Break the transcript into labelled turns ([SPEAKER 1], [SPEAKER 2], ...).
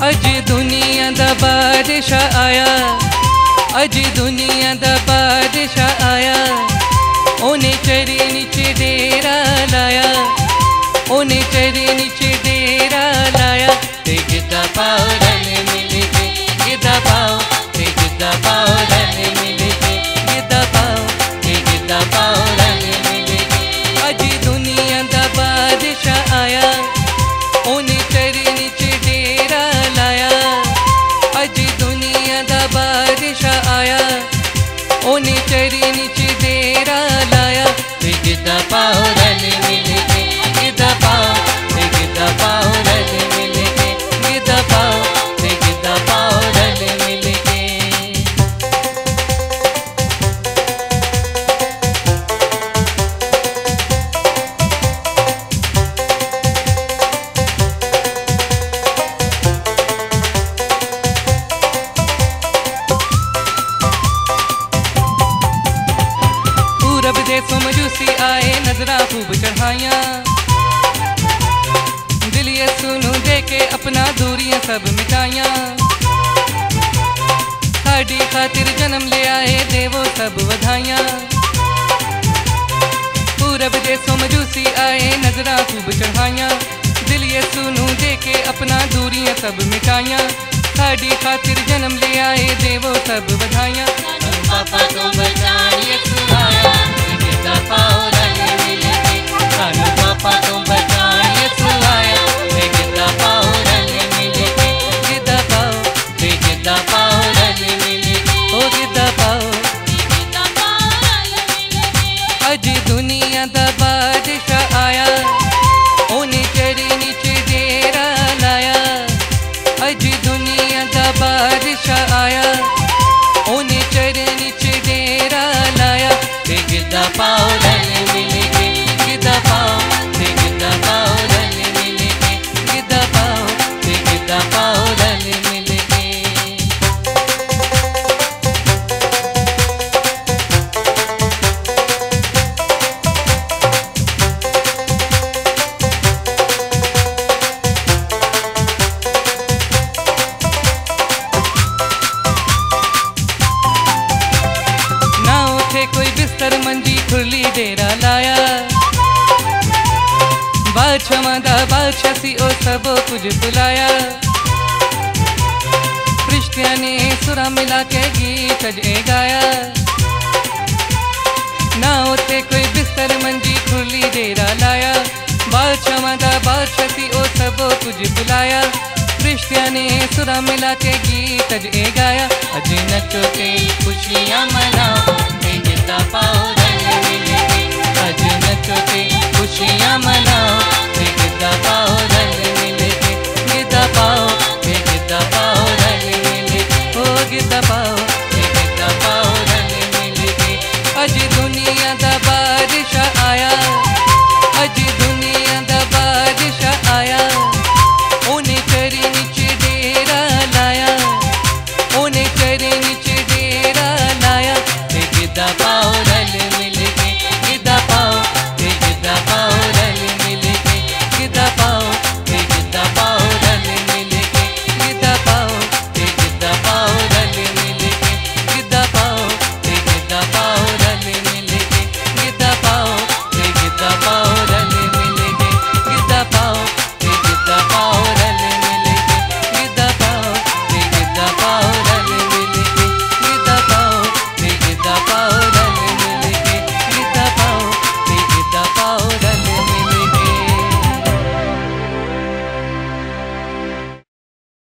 [SPEAKER 1] अज दुनिया दा बादशाह आया, अज दुनिया दा बादशाह आया। ओने चरे नीचे डेरा लाया, ओने चरे नीचे डेरा लाया। ते गिद्दा पाओ रल मिल के, गिद्दा पाओ, ते गिद्दा पाओ रल मिल के, गिद्दा पाओ, ते गिद्दा पाओ रल मिल के। अज दुनिया दा बादशाह आया, ओने चरे नीचे डेरा लाया। अज दुनिया दा बादशाह आया, ओने चरे नीचे डेरा लाया। ते गिद्दा पाओ रल मिल के, गिद्दा पाओ, ते गिद्दा पाओ रल मिल के, गिद्दा पाओ, ते गिद्दा पाओ रल मिल के। पूरब देसों मजूसी आए, नजरा खूब चढ़ाइया। दिल ये सुनू दे के अपना दूरियां सब मिटाइया। साड़ी खातिर जन्म ले आए, देवो सब बधाइया। पूरब देसों मजूसी आए, नजरा खूब चढ़ाइया। दिल ये सुनू दे के अपना दूरियां सब मिटाइया। साड़ी खातिर जन्म ले आए, देवो सब बधाइया। पापा को बचाइए सुनाया, गिद्दा पाओ रल मिल के। सानू पापा को बचाइए सुनाया, गिद्दा पाओ रल मिल के, गिद्दा पाओ, ते गिद्दा पाओ रल मिल के, ओ गिद्दा पाओ, गिद्दा पाओ रल मिल के। अज दुनिया दा बादशाह आया, ओने चरे नीचे डेरा लाया। अज दुनिया दा बादशाह आया, ओने चरे नीचे डेरा लाया। ते गिद्दा पाओ रल मिल के, गिद्दा पाओ, ते गिद्दा पाओ रल मिल के, गिद्दा पाओ, ते गिद्दा पाओ रल मिल के। ना उठे कोई बिस्तर मंजी, खुरली डेरा लाया। बादशाह दा बादशाह सी, ओ सबो कुछ बुलाया। फरिश्तियां ने सुरा मिला के गीत अज गाया। ना उठे कोई बिस्तर मंजी, खुरली डेरा लाया। बादशाह दा बादशाह सी, ओ सबो कुछ बुलाया। फरिश्तियां ने सुरा मिला के गीत अज गाया। अज नचो ते खुशियां मनाओ, ते गिद्दा पाओ रल मिल के। अज नचो ते खुशियां मनाओ,